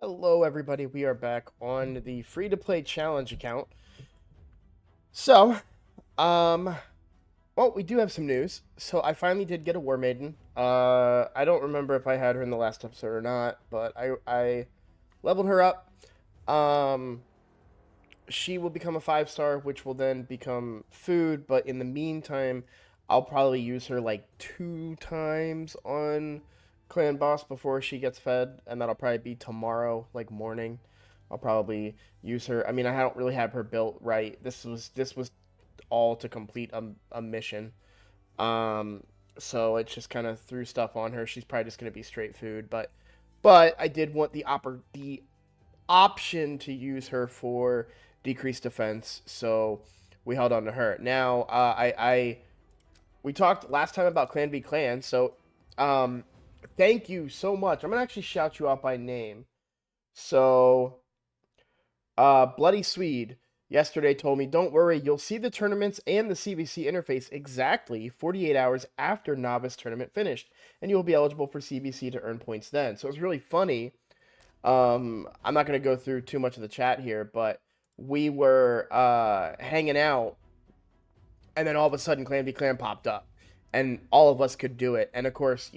Hello, everybody. We are back on the free-to-play challenge account. So, um, well, we do have some news. So I finally did get a War Maiden. I don't remember if I had her in the last episode or not, but I leveled her up. Um, she will become a 5-star, which will then become food. But in the meantime, I'll probably use her like 2 times on Clan Boss before she gets fed, and that'll probably be tomorrow, like morning. I'll probably use her. I mean, I don't really have her built right. This was all to complete a mission. Um, so it just kind of threw stuff on her. She's probably just gonna be straight food, but I did want the option to use her for decreased defense, so we held on to her. Now, I we talked last time about Clan v Clan, so thank you so much. I'm gonna actually shout you out by name. So, Bloody Swede yesterday told me, "Don't worry, you'll see the tournaments and the CBC interface exactly 48 hours after novice tournament finished, and you'll be eligible for CBC to earn points then." So it's really funny. I'm not going to go through too much of the chat here, but we were hanging out, and then all of a sudden Clan v Clan popped up, and all of us could do it. And of course,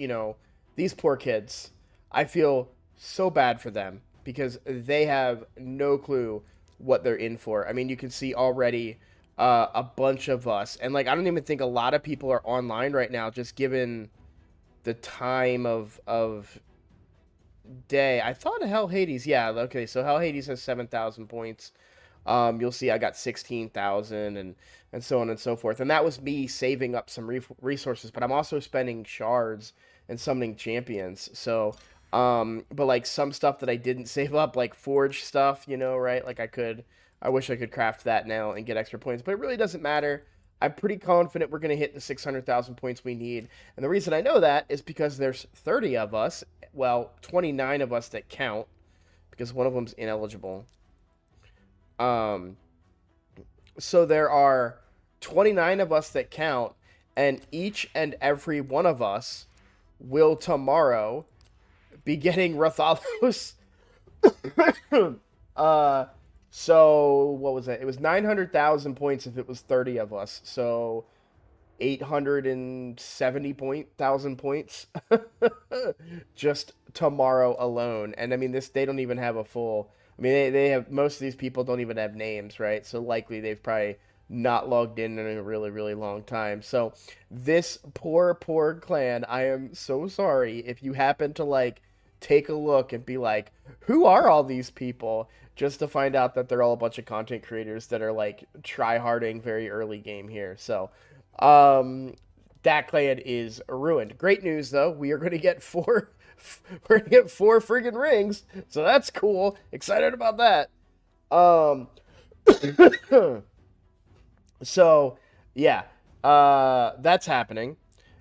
these poor kids, I feel so bad for them because they have no clue what they're in for. I mean, you can see already a bunch of us, and like I don't even think a lot of people are online right now, just given the time of day. I thought Hell Hades, yeah, okay, so Hell Hades has 7,000 points. You'll see I got 16,000 and so on and so forth. And that was me saving up some resources, but I'm also spending shards and summoning champions. So, but like some stuff that I didn't save up, like forge stuff, right? Like I wish I could craft that now and get extra points, but it really doesn't matter. I'm pretty confident we're going to hit the 600,000 points we need. And the reason I know that is because there's 30 of us, well, 29 of us that count, because one of them's ineligible. Um, so there are 29 of us that count, and each and every one of us will tomorrow be getting Rathalos. uh, so what was it? It was 900,000 points if it was 30 of us. So 870,000 points just tomorrow alone. And I mean, they don't even have a full. I mean, they have, most of these people don't even have names, right? So likely they've probably not logged in a really, really long time. So this poor clan, I am so sorry if you happen to like take a look and be like, who are all these people? Just to find out that they're all a bunch of content creators that are like try-harding very early game here. So um, that clan is ruined. Great news though, we are going to get four. We're gonna get 4 friggin' rings, so that's cool. Excited about that. Um, so yeah, that's happening,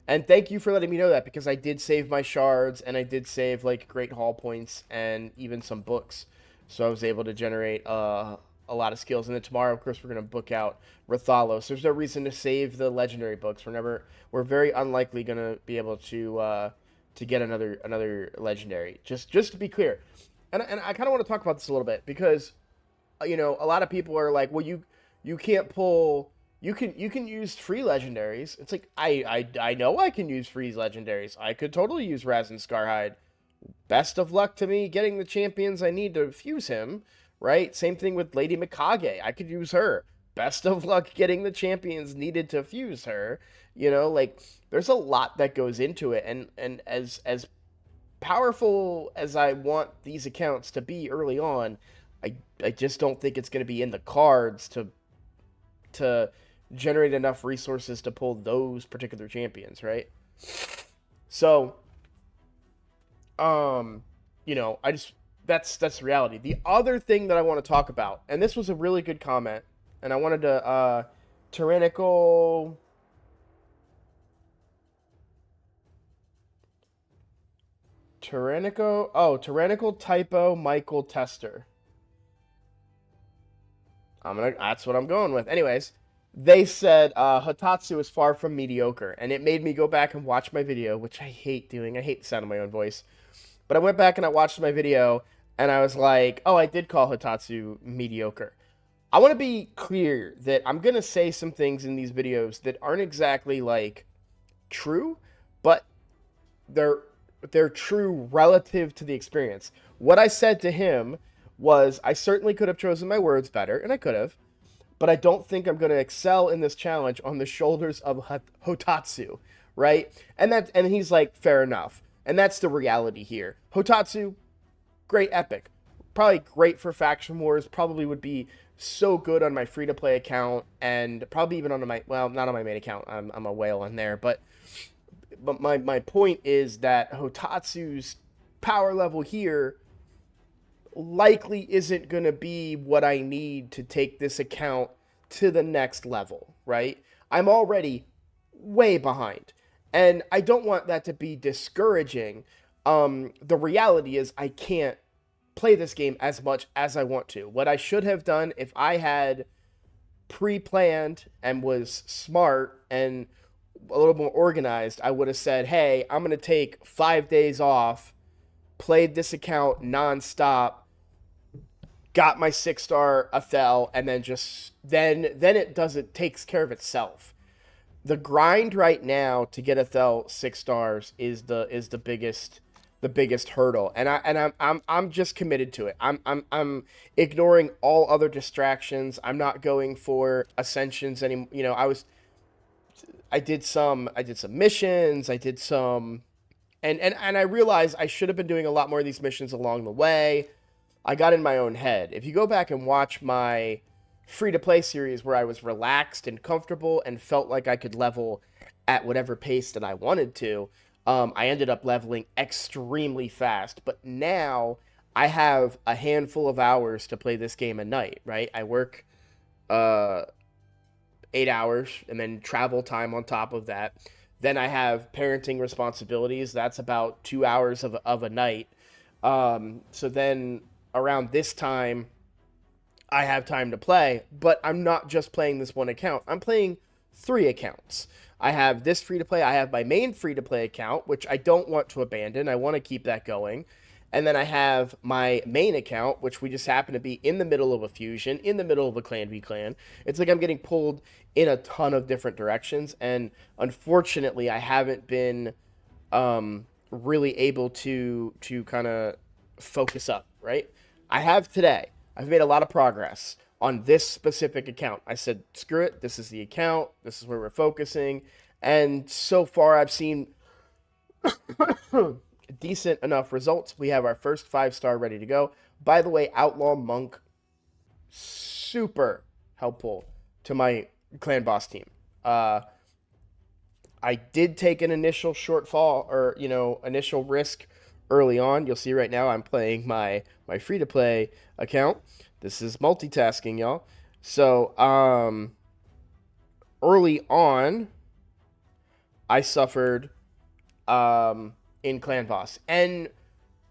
and thank you for letting me know that because I did save my shards and I did save like great haul points and even some books, so I was able to generate a lot of skills. And then tomorrow, of course, we're gonna book out Rathalos. There's no reason to save the legendary books. We're very unlikely gonna be able to get another legendary. Just to be clear, and I kind of want to talk about this a little bit because a lot of people are like, well, you can't pull. You can use free legendaries. It's like I know I can use free legendaries. I could totally use Raz and Scarhide. Best of luck to me getting the champions I need to fuse him. Right. Same thing with Lady Mikage. I could use her. Best of luck getting the champions needed to fuse her. Like there's a lot that goes into it, and as powerful as I want these accounts to be early on, I just don't think it's going to be in the cards to generate enough resources to pull those particular champions, right? So, I just that's the reality. The other thing that I want to talk about, and this was a really good comment, and I wanted to tyrannical tyrannical typo Michael Tester. That's what I'm going with. Anyways, they said Hotatsu is far from mediocre, and it made me go back and watch my video, which I hate doing. I hate the sound of my own voice. But I went back and I watched my video, and I was like, oh, I did call Hotatsu mediocre. I want to be clear that I'm going to say some things in these videos that aren't exactly like true, but they're they're true relative to the experience. What I said to him was I certainly could have chosen my words better, and I could have, but I don't think I'm going to excel in this challenge on the shoulders of Hotatsu, right? And he's like, fair enough. And that's the reality here. Hotatsu, great epic. Probably great for faction wars. Probably would be so good on my free to play account, and probably even on my, well, not on my main account. I'm a whale on there, but my point is that Hotatsu's power level here likely isn't going to be what I need to take this account to the next level, right? I'm already way behind. And I don't want that to be discouraging. The reality is I can't play this game as much as I want to. What I should have done if I had pre-planned and was smart and a little more organized, I would have said, hey, I'm going to take 5 days off, played this account nonstop, got my 6-star Athel, and then it takes care of itself. The grind right now to get Athel 6 stars is the biggest hurdle, and I'm just committed to it. I'm ignoring all other distractions. I'm not going for ascensions anymore. You know, I did some missions. I did some, and I realized I should have been doing a lot more of these missions along the way. I got in my own head. If you go back and watch my free-to-play series where I was relaxed and comfortable and felt like I could level at whatever pace that I wanted to, I ended up leveling extremely fast. But now I have a handful of hours to play this game a night, right? I work 8 hours and then travel time on top of that. Then I have parenting responsibilities. That's about 2 hours of a night. So then around this time, I have time to play, but I'm not just playing this one account. I'm playing 3 accounts. I have this free to play. I have my main free to play account, which I don't want to abandon. I want to keep that going. And then I have my main account, which we just happen to be in the middle of a fusion, in the middle of a clan v clan. It's like I'm getting pulled in a ton of different directions. And unfortunately, I haven't been really able to kind of focus up, right? I have today. I've made a lot of progress on this specific account. I said, screw it. This is the account. This is where we're focusing. And so far, I've seen decent enough results. We have our first 5-star ready to go. By the way, Outlaw Monk, super helpful to my clan boss team. I did take an initial shortfall or, initial risk early on. You'll see right now I'm playing my free-to-play account. This is multitasking, y'all. So, early on, I suffered in Clan Boss. And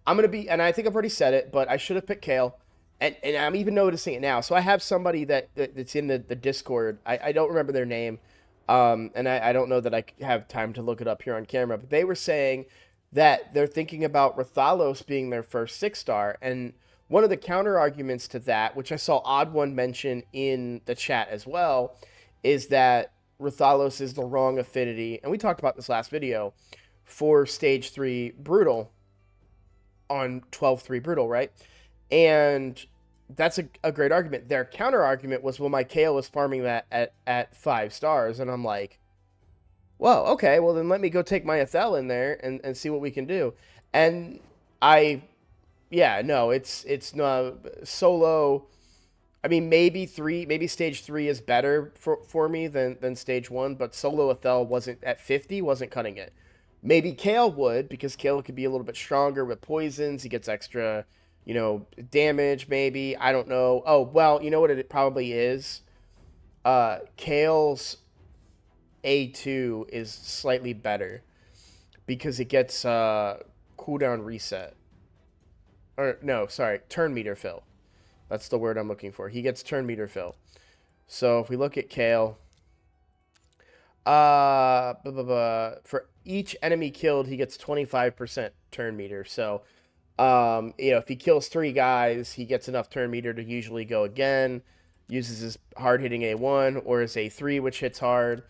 and I think I've already said it, but I should have picked Kale. And I'm even noticing it now. So I have somebody that's in the Discord. I don't remember their name. And I don't know that I have time to look it up here on camera. But they were saying that they're thinking about Rathalos being their first 6-star. And one of the counter arguments to that, which I saw Odd One mention in the chat as well, is that Rathalos is the wrong affinity. And we talked about this last video for Stage 3 Brutal on 12-3 Brutal, right? And that's a great argument. Their counter argument was, well, my Kale was farming that at 5 stars. And I'm like, whoa, okay, well, then let me go take my Athel in there and see what we can do. And it's no solo. I mean, maybe stage 3 is better for me than stage 1, but solo Athel wasn't at 50, wasn't cutting it. Maybe Kale would, because Kale could be a little bit stronger with poisons. He gets extra, damage, maybe. I don't know. Oh, well, you know what it probably is? Kale's A2 is slightly better because it gets cooldown reset. Or, no, sorry, turn meter fill. That's the word I'm looking for. He gets turn meter fill. So if we look at Kale, for each enemy killed, he gets 25% turn meter. So If he kills 3 guys, he gets enough turn meter to usually go again, uses his hard hitting A1 or his A3, which hits hard,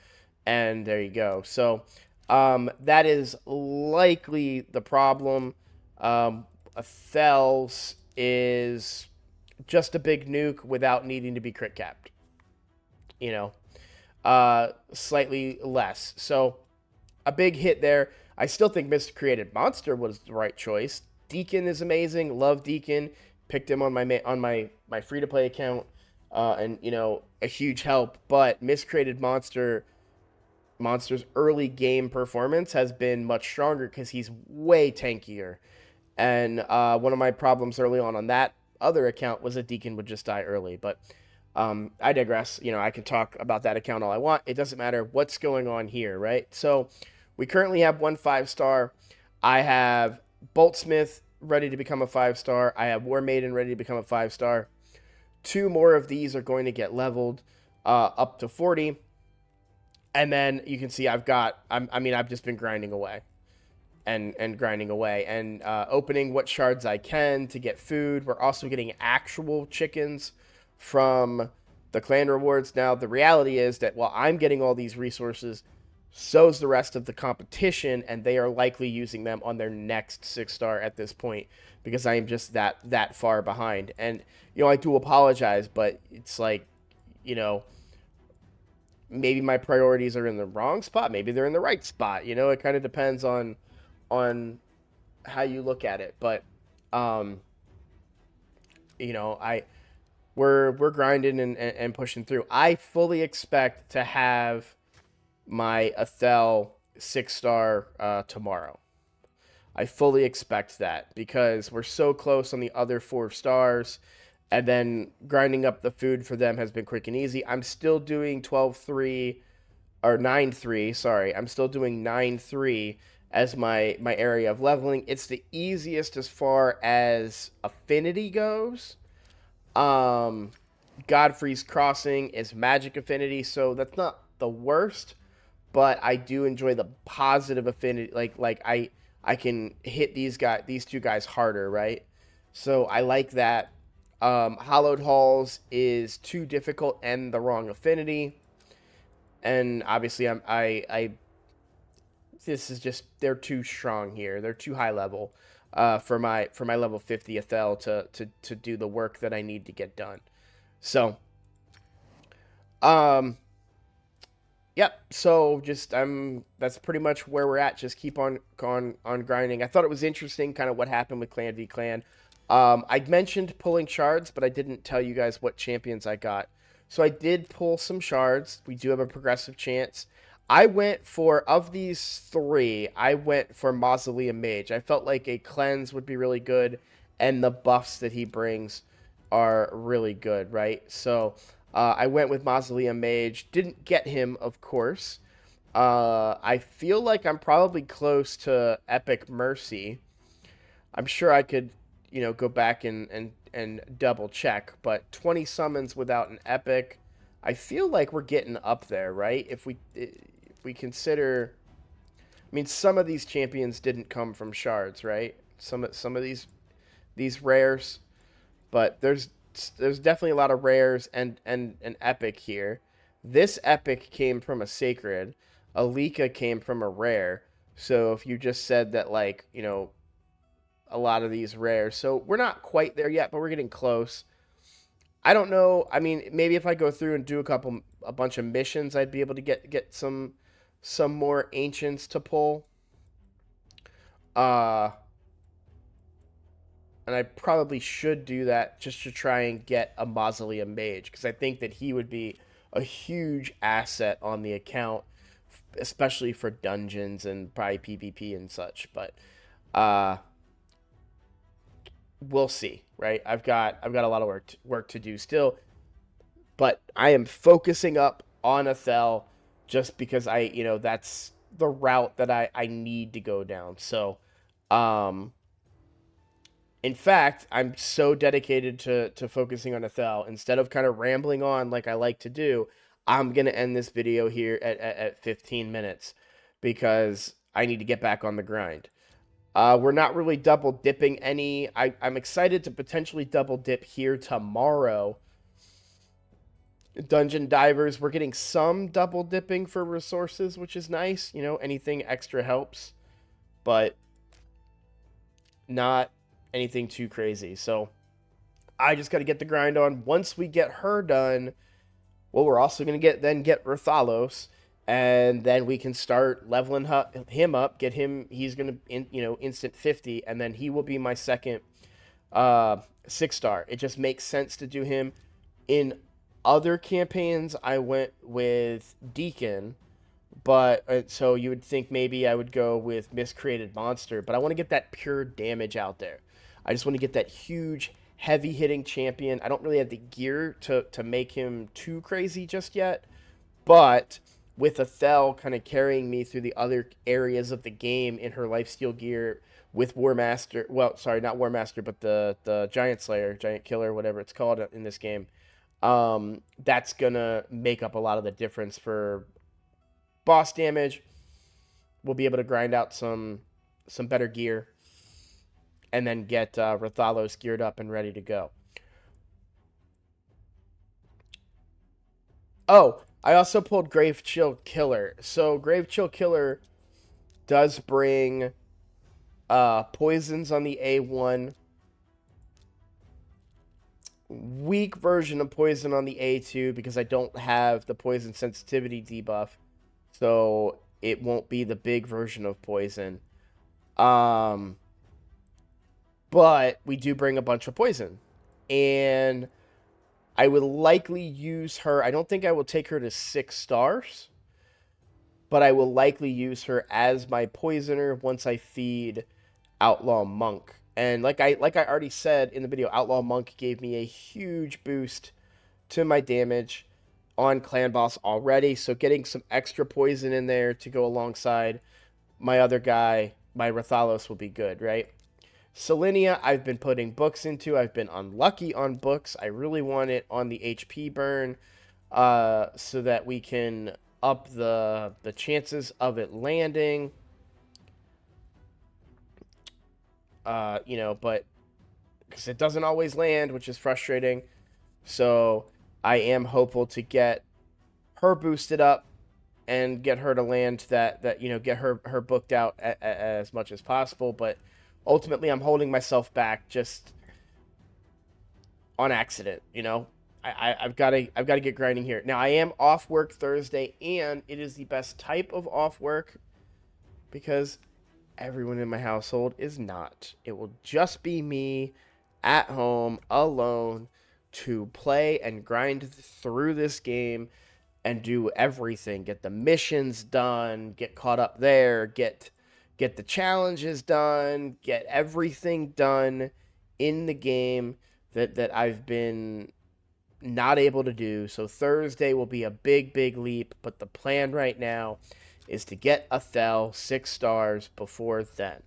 and there you go. So that is likely the problem. Athel's is just a big nuke without needing to be crit capped. You know, Slightly less. So a big hit there. I still think Mr. Created Monster was the right choice. Deacon is amazing. Love Deacon. Picked him on my free to play account, and a huge help. But Miscreated Monster's early game performance has been much stronger because he's way tankier. And one of my problems early on that other account was that Deacon would just die early. But I digress. I can talk about that account all I want. It doesn't matter what's going on here, right? So we currently have 1 5-star. I have Boltsmith ready to become a 5-star. I have War Maiden ready to become a 5-star. 2 more of these are going to get leveled up to 40. And then you can see I've just been grinding away and grinding away and opening what shards I can to get food. We're also getting actual chickens from the clan rewards. Now, the reality is that while I'm getting all these resources, so's the rest of the competition, and they are likely using them on their next 6-star at this point because I am just that far behind. And I do apologize, but it's like, maybe my priorities are in the wrong spot, maybe they're in the right spot. It kind of depends on how you look at it. But I we're grinding and pushing through. I fully expect to have my Athel 6-star tomorrow. I fully expect that because we're so close on the other 4 stars, and then grinding up the food for them has been quick and easy. I'm still doing 12-3 or 9-3. Sorry, I'm still doing 9-3 as my area of leveling. It's the easiest as far as affinity goes. Godfrey's Crossing is magic affinity, so that's not the worst, but I do enjoy the positive affinity. Like I can hit these 2 guys harder, right? So I like that. Hollowed Halls is too difficult and the wrong affinity, and obviously I this is just, they're too strong here. They're too high level for my level 50 Athel to do the work that I need to get done. So yep. So just that's pretty much where we're at. Just keep on grinding. I thought it was interesting, kind of what happened with Clan v Clan. I mentioned pulling shards, but I didn't tell you guys what champions I got. So I did pull some shards. We do have a progressive chance. I went for, of these 3, I went for Mausoleum Mage. I felt like a cleanse would be really good, and the buffs that he brings are really good, right? So I went with Mausoleum Mage. Didn't get him, of course. I feel like I'm probably close to Epic Mercy. I'm sure I could, go back and double check, but 20 summons without an Epic, I feel like we're getting up there, right? If we consider, I mean, some of these champions didn't come from shards, right? Some of these rares, but there's definitely a lot of rares and an epic here. This epic came from a sacred. Alika came from a rare. So if you just said that, like, a lot of these rares, so we're not quite there yet, but we're getting close. I don't know. I mean, maybe if I go through and do a bunch of missions, I'd be able to get some more ancients to pull. Uh, and I probably should do that just to try and get a Mausoleum Mage, because I think that he would be a huge asset on the account, especially for dungeons and probably PvP and such. But we'll see, right? I've got a lot of work to do still, but I am focusing up on Athel just because that's the route that I need to go down. So, in fact, I'm so dedicated to focusing on Athel. Instead of kind of rambling on like I like to do, I'm going to end this video here at 15 minutes because I need to get back on the grind. We're not really double dipping any. I'm excited to potentially double dip here tomorrow. Dungeon divers, we're getting some double dipping for resources, which is nice. You know, anything extra helps, but not anything too crazy. So I just got to get the grind on. Once we get her done, well, we're also going to get Rathalos, and then we can start leveling him up, get him, he's going to, instant 50, and then he will be my second 6-star. It just makes sense to do him. In other campaigns, I went with Deacon, but so you would think maybe I would go with Miscreated Monster, but I want to get that pure damage out there. I just want to get that huge, heavy hitting champion. I don't really have the gear to make him too crazy just yet, but with Athel kind of carrying me through the other areas of the game in her lifesteal gear with War Master, well, sorry, not War Master, but the Giant Slayer, Giant Killer, whatever it's called in this game, that's gonna make up a lot of the difference for boss damage. We'll be able to grind out some better gear, and then get Rathalos geared up and ready to go. Oh, I also pulled Grave Chill Killer. So Grave Chill Killer does bring poisons on the A1, weak version of poison on the A2 because I don't have the poison sensitivity debuff, so it won't be the big version of poison. But we do bring a bunch of poison, and I would likely use her. I don't think I will take her to 6 stars, but I will likely use her as my poisoner once I feed Outlaw Monk. And like I already said in the video, Outlaw Monk gave me a huge boost to my damage on Clan Boss already. So getting some extra poison in there to go alongside my other guy, my Rathalos, will be good, right? Selenia, I've been putting books into. I've been unlucky on books. I really want it on the HP burn so that we can up the chances of it landing. But because it doesn't always land, which is frustrating. So I am hopeful to get her boosted up and get her to land that get her booked out as much as possible. But ultimately, I'm holding myself back just on accident. I've got to get grinding here. Now I am off work Thursday, and it is the best type of off work because everyone in my household is not. It will just be me at home alone to play and grind through this game and do everything. Get the missions done, get caught up there, get the challenges done, get everything done in the game that I've been not able to do. So Thursday will be a big leap, but the plan right now is to get Athel 6 stars before then.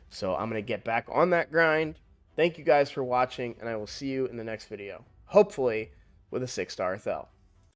So I'm going to get back on that grind. Thank you guys for watching, and I will see you in the next video. Hopefully with a 6-star Athel.